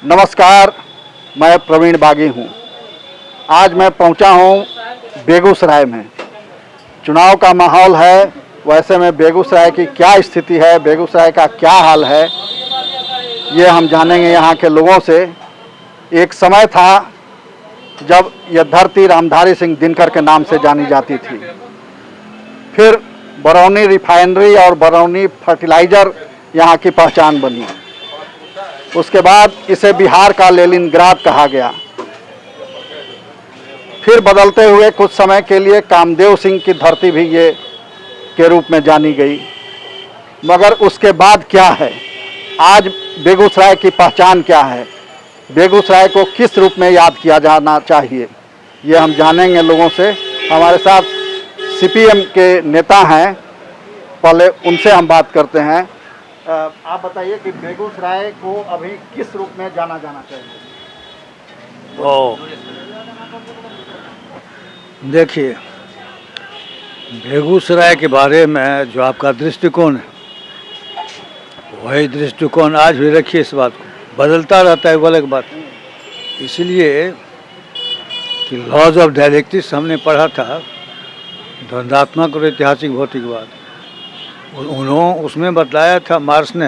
नमस्कार, मैं प्रवीण बागी हूँ। आज मैं पहुँचा हूँ बेगूसराय में। चुनाव का माहौल है, वैसे में बेगूसराय की क्या स्थिति है, बेगूसराय का क्या हाल है, ये हम जानेंगे यहाँ के लोगों से। एक समय था जब यह धरती रामधारी सिंह दिनकर के नाम से जानी जाती थी। फिर बरौनी रिफाइनरी और बरौनी फर्टिलाइज़र यहाँ की पहचान बनी। उसके बाद इसे बिहार का लेनिनग्राद कहा गया। फिर बदलते हुए कुछ समय के लिए कामदेव सिंह की धरती भी ये के रूप में जानी गई। मगर उसके बाद क्या है, आज बेगूसराय की पहचान क्या है, बेगूसराय को किस रूप में याद किया जाना चाहिए, ये हम जानेंगे लोगों से। हमारे साथ सीपीएम के नेता हैं, पहले उनसे हम बात करते हैं। आप बताइए कि बेगूसराय को अभी किस रूप में जाना जाना चाहिए? देखिए, बेगूसराय के बारे में जो आपका दृष्टिकोण है, वही दृष्टिकोण आज भी रखिए। इस बात को बदलता रहता है, वो अलग बात। इसलिए कि लॉज ऑफ डायलेक्टिक्स हमने पढ़ा था, द्वंद्वात्मक और ऐतिहासिक भौतिकवाद। उन्होंने उसमें बताया था, मार्क्स ने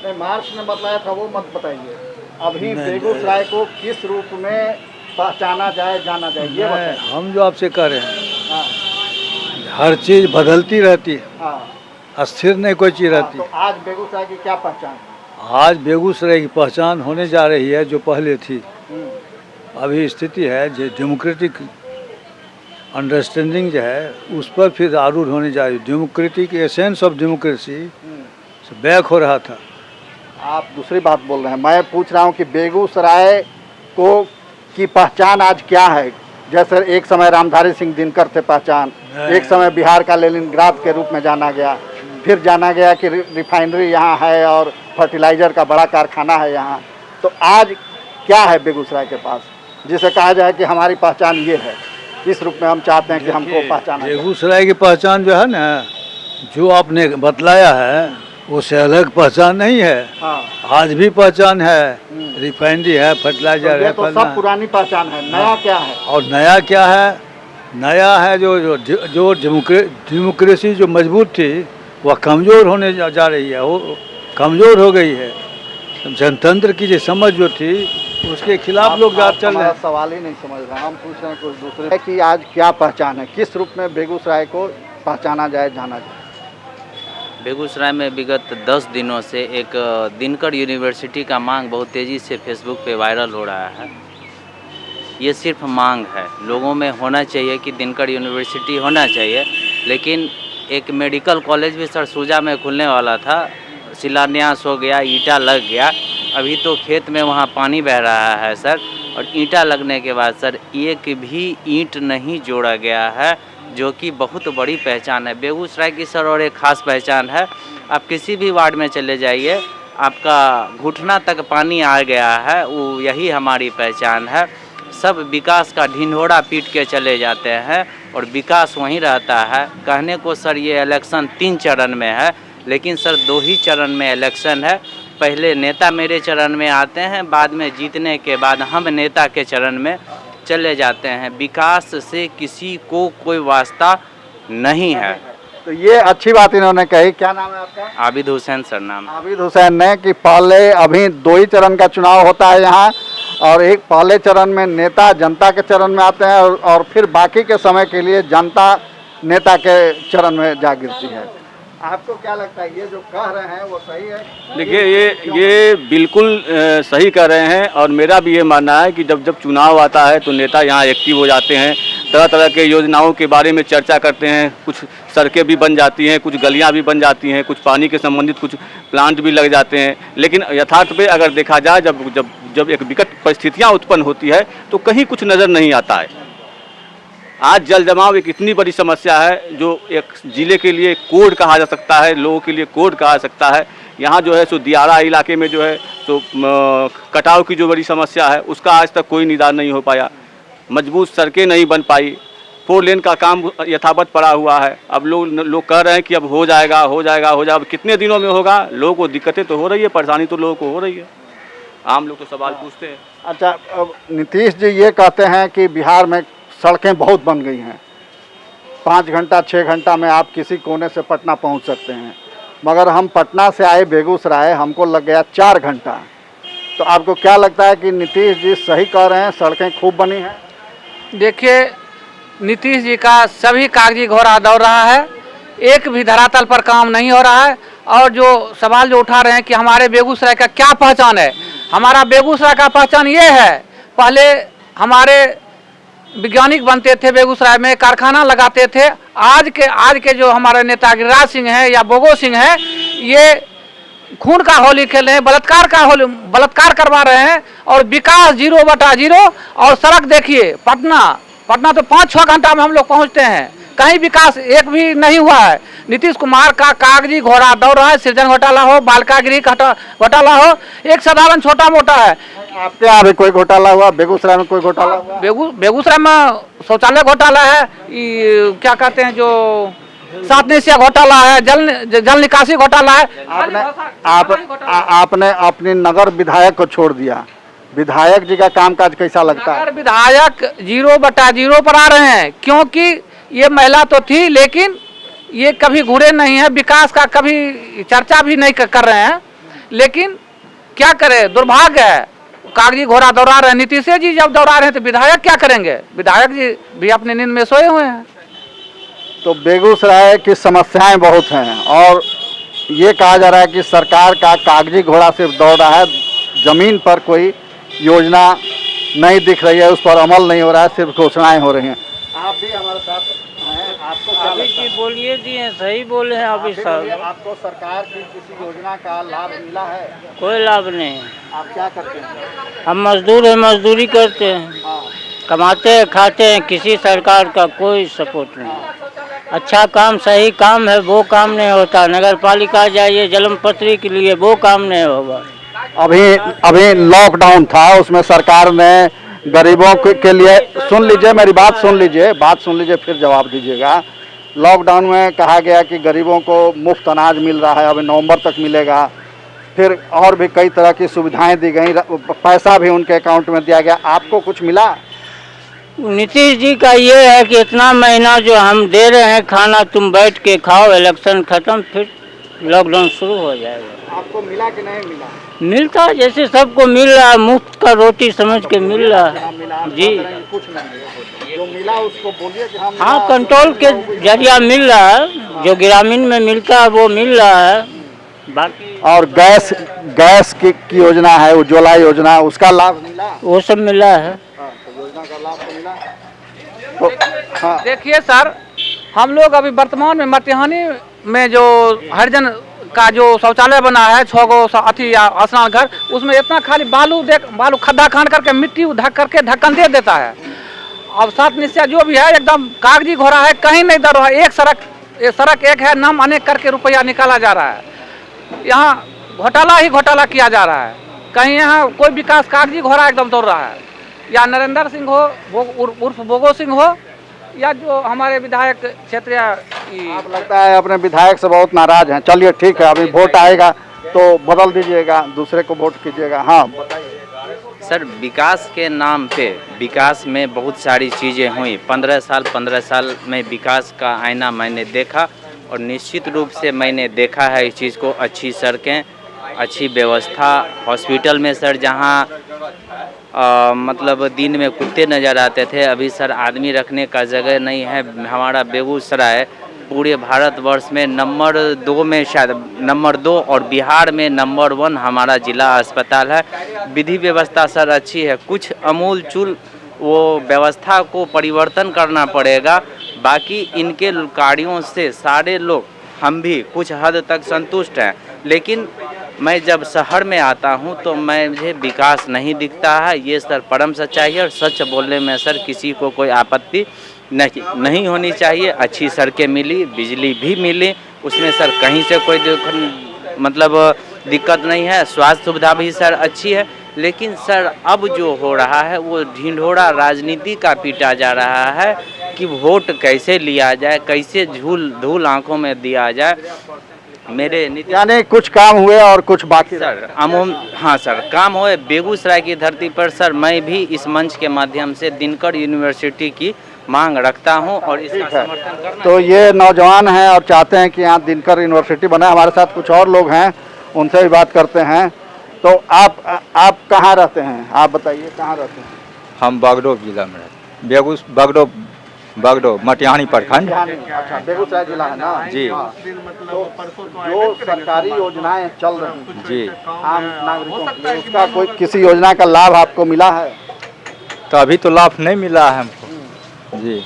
बताया था, वो मत बताइए। अभी बेगूसराय को किस रूप में पहचाना जाए, जाना जाए, ये बताइए। हम जो आपसे कह रहे हैं, हर चीज़ बदलती रहती है, स्थिर नहीं कोई चीज़ रहती। तो आज बेगूसराय की क्या पहचान है? आज बेगूसराय की पहचान होने जा रही है जो पहले थी। अभी स्थिति है जो डेमोक्रेटिक अंडरस्टैंडिंग जो है उस पर फिर आरूढ़ होने जा रही है। Democratic essence of democracy back हो रहा था। आप दूसरी बात बोल रहे हैं। मैं पूछ रहा हूँ कि बेगूसराय को की पहचान आज क्या है? जैसे एक समय रामधारी सिंह दिनकर थे पहचान, एक समय बिहार का लेनिनग्राद के रूप में जाना गया, फिर जाना गया कि रिफाइनरी यहाँ है और फर्टिलाइज़र का बड़ा कारखाना है यहाँ। तो आज क्या है बेगूसराय के पास जिसे कहा जाए कि हमारी पहचान ये है? इस रूप में हम चाहते हैं कि हमको पहचाना। बेगूसराय की पहचान जो है ना, जो आपने बतलाया है, उससे अलग पहचान नहीं है। आज भी पहचान है, रिफाइनरी है, फर्टिलाइजर है, तो सब पुरानी पहचान है। नया क्या है? और नया क्या है? नया है जो डेमोक्रेसी जो मजबूत थी वह कमज़ोर होने जा रही है, वो कमज़ोर हो गई है। जनतंत्र की जो समझ जो थी उसके खिलाफ लोग चल रहे हैं। सवाल ही नहीं समझ रहे, हम पूछ रहे हैं कुछ दूसरे है कि आज क्या पहचान है, किस रूप में बेगूसराय को पहचाना जाए, जाना जाए। बेगूसराय में विगत 10 दिनों से एक दिनकर यूनिवर्सिटी का मांग बहुत तेज़ी से फेसबुक पे वायरल हो रहा है। ये सिर्फ मांग है, लोगों में होना चाहिए कि दिनकर यूनिवर्सिटी होना चाहिए। लेकिन एक मेडिकल कॉलेज भी सर सूजा में खुलने वाला था, शिलान्यास हो गया, ईंटा लग गया। अभी तो खेत में वहाँ पानी बह रहा है सर, और ईंटा लगने के बाद सर एक भी ईंट नहीं जोड़ा गया है, जो कि बहुत बड़ी पहचान है बेगूसराय की सर। और एक ख़ास पहचान है, आप किसी भी वार्ड में चले जाइए, आपका घुटना तक पानी आ गया है, वो यही हमारी पहचान है। सब विकास का ढिंढोरा पीट के चले जाते हैं और विकास वहीं रहता है। कहने को सर ये इलेक्शन 3 चरण में है, लेकिन सर 2 ही चरण में इलेक्शन है। पहले नेता मेरे चरण में आते हैं, बाद में जीतने के बाद हम नेता के चरण में चले जाते हैं। विकास से किसी को कोई वास्ता नहीं है। तो ये अच्छी बात इन्होंने कही। क्या नाम है आपका? आबिद हुसैन सर नाम। आबिद हुसैन ने कि पहले अभी 2 ही चरण का चुनाव होता है यहाँ, और एक पहले चरण में नेता जनता के चरण में आते हैं और फिर बाकी के समय के लिए जनता नेता के चरण में जा गिरती है। आपको क्या लगता है, ये जो कह रहे हैं वो सही है? देखिए, ये बिल्कुल सही कह रहे हैं, और मेरा भी ये मानना है कि जब चुनाव आता है तो नेता यहाँ एक्टिव हो जाते हैं, तरह तरह के योजनाओं के बारे में चर्चा करते हैं। कुछ सड़कें भी बन जाती हैं, कुछ गलियाँ भी बन जाती हैं, कुछ पानी के संबंधित कुछ प्लांट भी लग जाते हैं। लेकिन यथार्थ पे अगर देखा जाए, जब एक विकट परिस्थितियाँ उत्पन्न होती है तो कहीं कुछ नज़र नहीं आता है। आज जल जमाव एक इतनी बड़ी समस्या है जो एक ज़िले के लिए कोड कहा जा सकता है, लोगों के लिए कोड कहा जा सकता है। यहाँ जो है सो दियारा इलाके में जो है सो कटाव की जो बड़ी समस्या है उसका आज तक कोई निदान नहीं हो पाया। मजबूत सड़कें नहीं बन पाई, 4 लेन का काम यथावत पड़ा हुआ है। अब लोग कह रहे हैं कि अब हो जाएगा। अब कितने दिनों में होगा? लोगों को दिक्कतें तो हो रही है, परेशानी तो लोगों को हो रही है। आम लोग तो सवाल पूछते हैं। अच्छा, अब नीतीश जी ये कहते हैं कि बिहार में सड़कें बहुत बन गई हैं, 5 घंटा 6 घंटा में आप किसी कोने से पटना पहुंच सकते हैं, मगर हम पटना से आए बेगूसराय, हमको लग गया 4 घंटा। तो आपको क्या लगता है कि नीतीश जी सही कह रहे हैं, सड़कें खूब बनी हैं? देखिए, नीतीश जी का सभी कागजी घोड़ा दौड़ रहा है, एक भी धरातल पर काम नहीं हो रहा है। और जो सवाल जो उठा रहे हैं कि हमारे बेगूसराय का क्या पहचान है, हमारा बेगूसराय का पहचान ये है, पहले हमारे वैज्ञानिक बनते थे बेगूसराय में, कारखाना लगाते थे। आज के जो हमारे नेता गिरिराज सिंह हैं या बोगो सिंह हैं, ये खून का होली खेल रहे हैं, बलात्कार करवा रहे हैं। और विकास 0/0। और सड़क देखिए, पटना तो 5-6 घंटा में हम लोग पहुंचते हैं, कहीं विकास एक भी नहीं हुआ है। नीतीश कुमार का कागजी घोड़ा दौड़ रहा है, सृजन घोटाला हो, बालिकागृह घोटाला हो, एक साधारण छोटा मोटा है। आपके यहाँ भी कोई घोटाला हुआ? बेगूसराय में कोई घोटाला हुआ? बेगूसराय में शौचालय घोटाला है, क्या कहते हैं जो 7 निश्चय घोटाला है, जल निकासी घोटाला है। आपने अपने नगर विधायक को छोड़ दिया, विधायक जी का कामकाज कैसा लगता है? नगर विधायक 0/0 पर आ रहे हैं, क्योंकि ये महिला तो थी लेकिन ये कभी घुरे नहीं है, विकास का कभी चर्चा भी नहीं कर रहे हैं। लेकिन क्या करें, दुर्भाग्य है, कागजी घोड़ा दौड़ा रहे हैं। नीतीश जी जब दौड़ा रहे हैं तो विधायक क्या करेंगे? विधायक जी भी अपनी नींद में सोए हुए हैं। तो बेगूसराय की समस्याएं बहुत हैं और ये कहा जा रहा है कि सरकार का कागजी घोड़ा सिर्फ दौड़ रहा है, ज़मीन पर कोई योजना नहीं दिख रही है, उस पर अमल नहीं हो रहा है, सिर्फ घोषणाएं हो रही हैं। आप भी हमारे साथ हैं, आपको क्या लगता है? बोलिए जी, सही बोले हैं आप साहब। आपको सरकार की किसी योजना का लाभ मिला है? कोई लाभ नहीं। आप क्या करते हैं? हम मजदूर हैं, मजदूरी करते हैं, हाँ, कमाते हैं, खाते हैं, किसी सरकार का कोई सपोर्ट नहीं। अच्छा काम, सही काम है वो काम नहीं होता। नगर पालिका जाइए जन्मपत्री के लिए, वो काम नहीं होगा। अभी लॉकडाउन था, उसमें सरकार ने गरीबों के लिए, सुन लीजिए मेरी बात सुन लीजिए फिर जवाब दीजिएगा। लॉकडाउन में कहा गया कि गरीबों को मुफ्त अनाज मिल रहा है, अभी नवंबर तक मिलेगा। फिर और भी कई तरह की सुविधाएं दी गई, पैसा भी उनके अकाउंट में दिया गया। आपको कुछ मिला? नीतीश जी का ये है कि इतना महीना जो हम दे रहे हैं खाना, तुम बैठ के खाओ, इलेक्शन खत्म, फिर लॉकडाउन शुरू हो जाएगा। आपको मिला कि नहीं मिला? मिलता है, जैसे सबको मिल रहा है, मुफ्त का रोटी समझ के मिल रहा है जी। कुछ नहीं, जो मिला उसको बोलिए कि हम, हाँ, कंट्रोल के जरिया मिल रहा है, जो ग्रामीण में मिलता है वो मिल रहा है। बाकी और गैस की योजना है, उज्ज्वला योजना, उसका लाभ मिला? वो सब मिला है। तो योजना का लाभ तो मिला। तो हाँ, देखिए सर, हम लोग अभी वर्तमान में मटिहानी में जो हरिजन का जो शौचालय बना है, 6 गो अथी स्नान घर, उसमें इतना खाली बालू खड्डा खान करके मिट्टी ढक करके ढक्कन दे देता है। अब 7 निश्चय जो भी है एकदम कागजी घोड़ा है, कहीं नहीं दर रहा है। एक सड़क एक है, नाम अनेक करके रुपया निकाला जा रहा है। यहाँ घोटाला ही घोटाला किया जा रहा है, कहीं यहाँ कोई विकास, कागजी घोड़ा एकदम दौड़ रहा है। या नरेंद्र सिंह हो, उर्फ बोगो सिंह हो, या जो हमारे विधायक क्षेत्रीय। आप लगता है अपने विधायक से बहुत नाराज हैं। चलिए ठीक है, अभी वोट आएगा तो बदल दीजिएगा, दूसरे को वोट कीजिएगा। हाँ बताइए सर, विकास के नाम पे, विकास में बहुत सारी चीज़ें हुई। 15 साल में विकास का आईना मैंने देखा और निश्चित रूप से मैंने देखा है इस चीज़ को। अच्छी सड़कें, अच्छी व्यवस्था, हॉस्पिटल में सर जहाँ मतलब दिन में कुत्ते नज़र आते थे, अभी सर आदमी रखने का जगह नहीं है। हमारा बेगूसराय पूरे भारतवर्ष में नंबर 2 में, शायद नंबर 2 और बिहार में नंबर 1 हमारा जिला अस्पताल है। विधि व्यवस्था सर अच्छी है, कुछ अमूल चूल वो व्यवस्था को परिवर्तन करना पड़ेगा। बाकी इनके कार्यों से सारे लोग, हम भी कुछ हद तक संतुष्ट हैं। लेकिन मैं जब शहर में आता हूं तो मुझे विकास नहीं दिखता है। ये सर परम सच्चाई है और सच बोलने में सर किसी को कोई आपत्ति नहीं होनी चाहिए। अच्छी सड़कें मिली, बिजली भी मिली, उसमें सर कहीं से कोई दिक्कत नहीं है। स्वास्थ्य सुविधा भी सर अच्छी है। लेकिन सर अब जो हो रहा है वो ढिंढोरा राजनीति का पीटा जा रहा है कि वोट कैसे लिया जाए, कैसे धूल आंखों में दिया जाए। मेरे नीति यानी कुछ काम हुए और कुछ बाकी रह सर हाँ सर, काम हुए बेगूसराय की धरती पर सर। मैं भी इस मंच के माध्यम से दिनकर यूनिवर्सिटी की मांग रखता हूं और इसका ठीक है। समर्थन करना। तो ये नौजवान हैं और चाहते हैं कि यहाँ दिनकर यूनिवर्सिटी बने। हमारे साथ कुछ और लोग हैं, उनसे भी बात करते हैं। तो आप कहाँ रहते हैं, आप बताइए कहाँ रहते हैं? हम बागडोर जिला में रहते हैं। बागडोर मटिहानी प्रखंड। अच्छा, बेगूसराय जिला है ना जी। हाँ। तो जो सरकारी योजनाएं चल रही हैं जी, आम नागरिकों के लिए, उसका कोई किसी योजना का लाभ आपको मिला है? तो अभी तो लाभ नहीं मिला है हमको जी।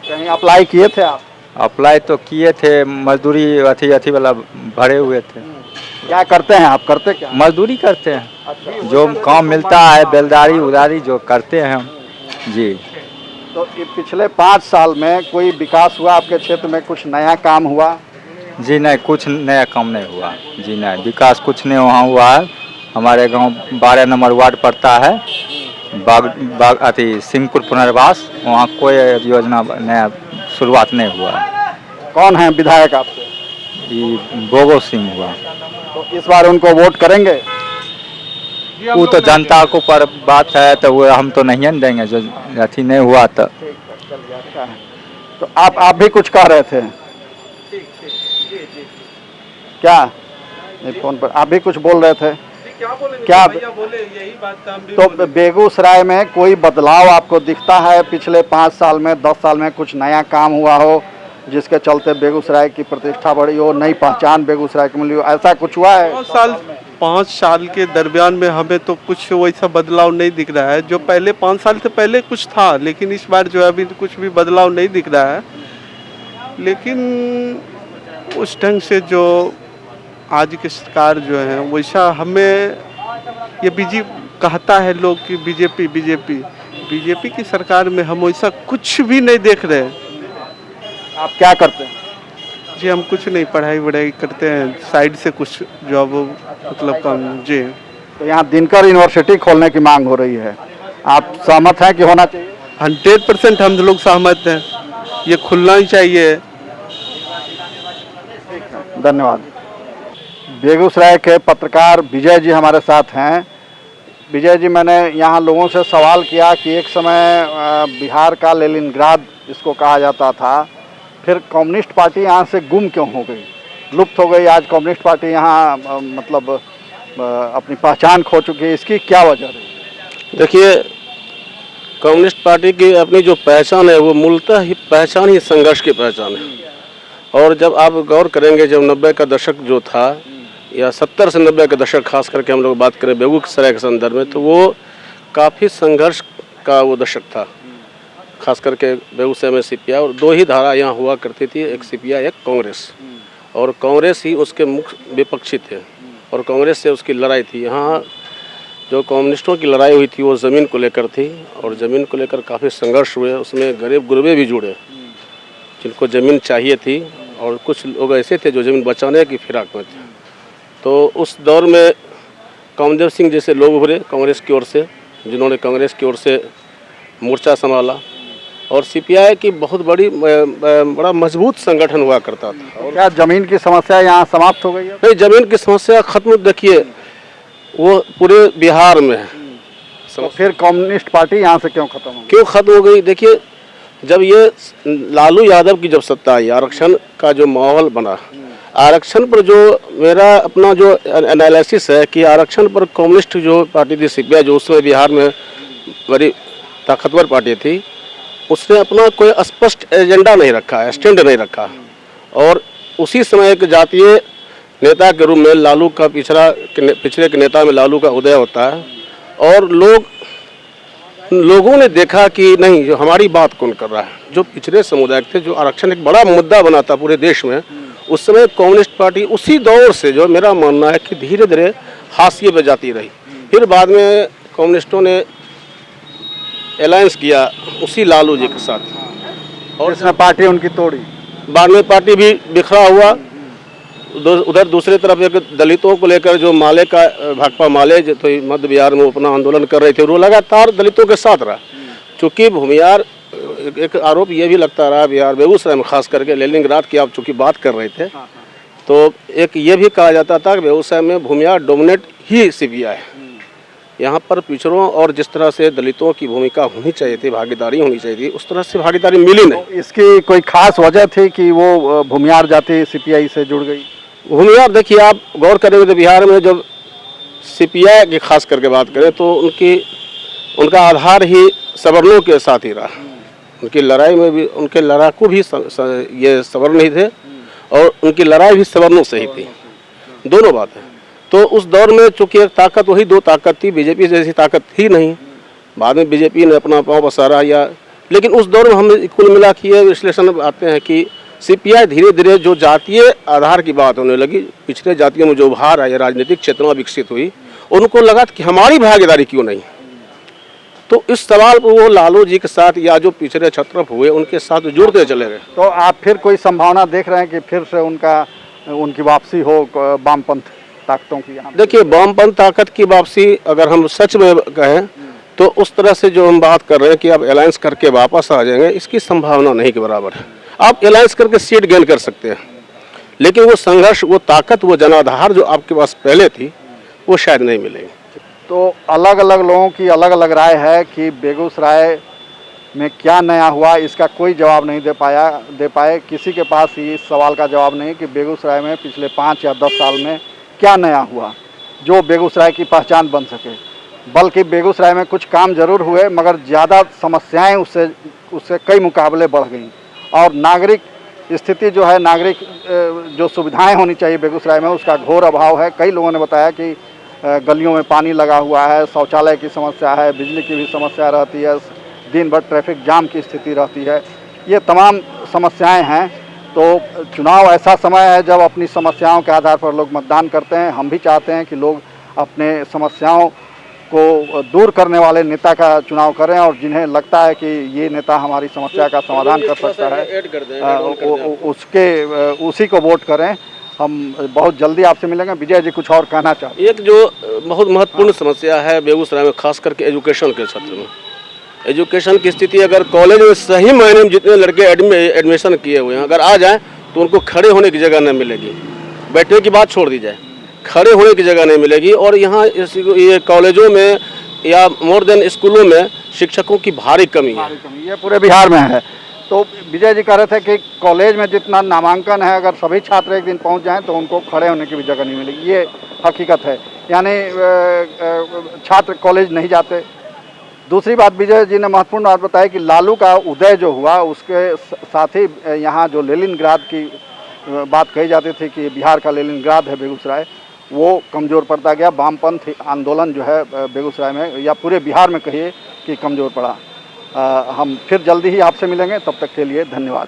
कहीं अप्लाई किए थे आप? अप्लाई तो किए थे, मजदूरी अथी वाला भरे हुए थे। क्या करते हैं आप, करते क्या? मजदूरी करते हैं, अच्छा, जो काम मिलता है बेलदारी उदारी जो करते हैं हम जी। तो ये पिछले 5 साल में कोई विकास हुआ आपके क्षेत्र में, कुछ नया काम हुआ? जी नहीं, कुछ नया काम नहीं हुआ जी। नहीं, विकास कुछ नहीं वहाँ हुआ है। हमारे गांव 12 नंबर वार्ड पड़ता है, बाग अथी सिंहपुर पुनर्वास, वहाँ कोई योजना नया शुरुआत नहीं हुआ है। कौन है विधायक आपके? ये बोगो सिंह हुआ। तो इस बार उनको वोट करेंगे? वो तो जनता को पर बात है, तो वो हम तो नहीं न देंगे जो अथी नहीं हुआ तो। अच्छा है। तो आप भी कुछ कह रहे थे क्या? नहीं, फोन पर आप भी कुछ बोल रहे थे क्या? बोले यही बात था, हम भी तो बेगूसराय में कोई बदलाव आपको दिखता है पिछले 5 साल में, 10 साल में? कुछ नया काम हुआ हो जिसके चलते बेगूसराय की प्रतिष्ठा बढ़ी हो, नई पहचान बेगूसराय की मिली हो, ऐसा कुछ हुआ है? 5 साल के दरमियान में हमें तो कुछ वैसा बदलाव नहीं दिख रहा है। जो पहले 5 साल से पहले कुछ था, लेकिन इस बार जो है अभी कुछ भी बदलाव नहीं दिख रहा है। लेकिन उस ढंग से जो आज की सरकार जो है वैसा हमें ये कहता है लोग कि बीजेपी की सरकार में हम वैसा कुछ भी नहीं देख रहे हैं। आप क्या करते हैं? जी हम कुछ नहीं, पढ़ाई वढ़ाई करते हैं, साइड से कुछ जॉब मतलब काम जी। तो यहाँ दिनकर यूनिवर्सिटी खोलने की मांग हो रही है, आप सहमत हैं कि होना चाहिए? 100% हम लोग सहमत हैं, ये खुलना ही चाहिए। धन्यवाद। बेगूसराय के पत्रकार विजय जी हमारे साथ हैं। विजय जी, मैंने यहाँ लोगों से सवाल किया कि एक समय बिहार का लेनिनग्राद इसको कहा जाता था, फिर कम्युनिस्ट पार्टी यहाँ से गुम क्यों हो गई, लुप्त हो गई? आज कम्युनिस्ट पार्टी यहाँ मतलब अपनी पहचान खो चुकी है, इसकी क्या वजह है? देखिए, कम्युनिस्ट पार्टी की अपनी जो पहचान है वो मूलतः ही पहचान ही संघर्ष की पहचान है। और जब आप गौर करेंगे, जब 90 का दशक जो था या 70 से 90 का दशक खास करके हम लोग बात करें बेगूसराय के संदर्भ में, तो वो काफ़ी संघर्ष का वो दशक था। खास करके बेगूसराय में सीपीआई और 2 ही धारा यहाँ हुआ करती थी, एक सीपीआई एक कांग्रेस, और कांग्रेस ही उसके मुख्य विपक्षी थे और कांग्रेस से उसकी लड़ाई थी। यहाँ जो कम्युनिस्टों की लड़ाई हुई थी वो ज़मीन को लेकर थी और ज़मीन को लेकर काफ़ी संघर्ष हुए, उसमें गरीब गुरबे भी जुड़े जिनको ज़मीन चाहिए थी और कुछ लोग ऐसे थे जो ज़मीन बचाने की फिराक में थे। तो उस दौर में कामदेव सिंह जैसे लोग उभरे कांग्रेस की ओर से, जिन्होंने कांग्रेस की ओर से मोर्चा संभाला और सीपीआई की बहुत बड़ा मजबूत संगठन हुआ करता था। और क्या ज़मीन की समस्या यहाँ समाप्त हो गई है? नहीं, ज़मीन की समस्या खत्म, देखिए वो पूरे बिहार में है। तो फिर कम्युनिस्ट पार्टी यहाँ से क्यों खत्म हो गई? क्यों खत्म हो गई? देखिए, जब ये लालू यादव की जब सत्ता आई, आरक्षण का जो माहौल बना, आरक्षण पर जो मेरा अपना जो एनालिसिस है कि आरक्षण पर कम्युनिस्ट जो पार्टी थी सीपीआई, जो उसमें बिहार में बड़ी ताकतवर पार्टी थी, उसने अपना कोई स्पष्ट एजेंडा नहीं रखा, स्टैंड नहीं रखा। और उसी समय एक जातीय नेता के रूप में लालू का पिछड़े के नेता में लालू का उदय होता है और लोगों ने देखा कि नहीं, जो हमारी बात कौन कर रहा है, जो पिछड़े समुदाय थे, जो आरक्षण एक बड़ा मुद्दा बना था पूरे देश में, उस समय कम्युनिस्ट पार्टी उसी दौर से, जो मेरा मानना है कि धीरे धीरे हाशिए पे जाती रही। फिर बाद में कम्युनिस्टों ने अलायंस किया उसी लालू जी के साथ और इसमें पार्टी उनकी तोड़ी, बाद में पार्टी भी बिखरा हुआ। उधर दूसरी तरफ एक दलितों को लेकर जो माले का भाकपा माले जो तो मध्य बिहार में अपना आंदोलन कर रहे थे, वो लगातार दलितों के साथ रहा। चूँकि भूमियार एक आरोप ये भी लगता रहा बिहार बेगूसराय में खास करके लेनिनग्राद की आप चूँकि बात कर रहे थे तो एक ये भी कहा जाता था कि बेगूसराय में भूमिया डोमिनेट ही सीपीआई है। यहाँ पर पिछड़ों और जिस तरह से दलितों की भूमिका होनी चाहिए थी, भागीदारी होनी चाहिए थी, उस तरह से भागीदारी मिली नहीं। इसकी कोई खास वजह थी कि वो भूमियार जाति सीपीआई से जुड़ गई? भूमियार देखिए, आप गौर करेंगे तो बिहार में जब सीपीआई की खास करके बात करें तो उनका आधार ही सवर्णों के साथ ही रहा। उनकी लड़ाई में भी उनके लड़ाकू भी ये सवर्ण ही थे और उनकी लड़ाई भी सवर्णों से ही थी, दोनों बात है। तो उस दौर में चूंकि एक ताकत वही दो ताकत थी, बीजेपी जैसी ताकत थी नहीं। बाद में बीजेपी ने अपना पांव पसारा या, लेकिन उस दौर में हम कुल मिला के ये विश्लेषण आते हैं कि सीपीआई धीरे धीरे जो जातीय आधार की बात होने लगी, पिछड़े जातियों में जो उभार आई, राजनीतिक चेतना विकसित हुई, उनको लगा कि हमारी भागीदारी क्यों नहीं। तो इस सवाल पर वो लालू जी के साथ या जो पिछड़े छत्रप हुए उनके साथ जुड़ते चले गए। तो आप फिर कोई संभावना देख रहे हैं कि फिर से उनकी वापसी हो वामपंथ ताकतों की? देखिए, वामपंथ ताकत की वापसी अगर हम सच में कहें तो उस तरह से जो हम बात कर रहे हैं कि आप अलायंस करके वापस आ जाएंगे, इसकी संभावना नहीं के बराबर है। आप अलायंस करके सीट गेन कर सकते हैं, लेकिन वो संघर्ष, वो ताकत, वो जनाधार जो आपके पास पहले थी वो शायद नहीं मिलेगी। तो अलग अलग लोगों की अलग अलग राय है कि बेगूसराय में क्या नया हुआ, इसका कोई जवाब नहीं दे पाए। किसी के पास इस सवाल का जवाब नहीं कि बेगूसराय में पिछले 5 या 10 साल में क्या नया हुआ जो बेगूसराय की पहचान बन सके। बल्कि बेगूसराय में कुछ काम जरूर हुए, मगर ज़्यादा समस्याएं उससे कई मुकाबले बढ़ गई। और नागरिक स्थिति जो है, नागरिक जो सुविधाएं होनी चाहिए बेगूसराय में, उसका घोर अभाव है। कई लोगों ने बताया कि गलियों में पानी लगा हुआ है, शौचालय की समस्या है, बिजली की भी समस्या रहती है, दिन भर ट्रैफिक जाम की स्थिति रहती है। ये तमाम समस्याएं हैं। तो चुनाव ऐसा समय है जब अपनी समस्याओं के आधार पर लोग मतदान करते हैं। हम भी चाहते हैं कि लोग अपने समस्याओं को दूर करने वाले नेता का चुनाव करें, और जिन्हें लगता है कि ये नेता हमारी समस्या का समाधान कर सकता है उसी को वोट करें। हम बहुत जल्दी आपसे मिलेंगे। विजय जी कुछ और कहना चाहते हैं? एक जो बहुत महत्वपूर्ण समस्या है बेगूसराय में, खास करके एजुकेशन के क्षेत्र में, एजुकेशन की स्थिति, अगर कॉलेज में सही मायने में जितने लड़के एडमिशन किए हुए हैं अगर आ जाएं तो उनको खड़े होने की जगह नहीं मिलेगी। बैठने की बात छोड़ दी जाए, खड़े होने की जगह नहीं मिलेगी। और यहाँ ये कॉलेजों में या मोर देन स्कूलों में शिक्षकों की भारी कमी है। ये पूरे बिहार में है। तो विजय जी कह रहे थे कि कॉलेज में जितना नामांकन है, अगर सभी छात्र एक दिन पहुंच जाएं तो उनको खड़े होने की भी जगह नहीं मिलेगी। ये हकीकत है, यानी छात्र कॉलेज नहीं जाते। दूसरी बात, विजय जी ने महत्वपूर्ण बात बताई कि लालू का उदय जो हुआ उसके साथ ही यहाँ जो लेनिनग्राद की बात कही जाती थी कि बिहार का लेनिनग्राद है बेगूसराय, वो कमज़ोर पड़ता गया। वामपंथ आंदोलन जो है बेगूसराय में या पूरे बिहार में कहिए कि कमज़ोर पड़ा। हम फिर जल्दी ही आपसे मिलेंगे, तब तक के लिए धन्यवाद।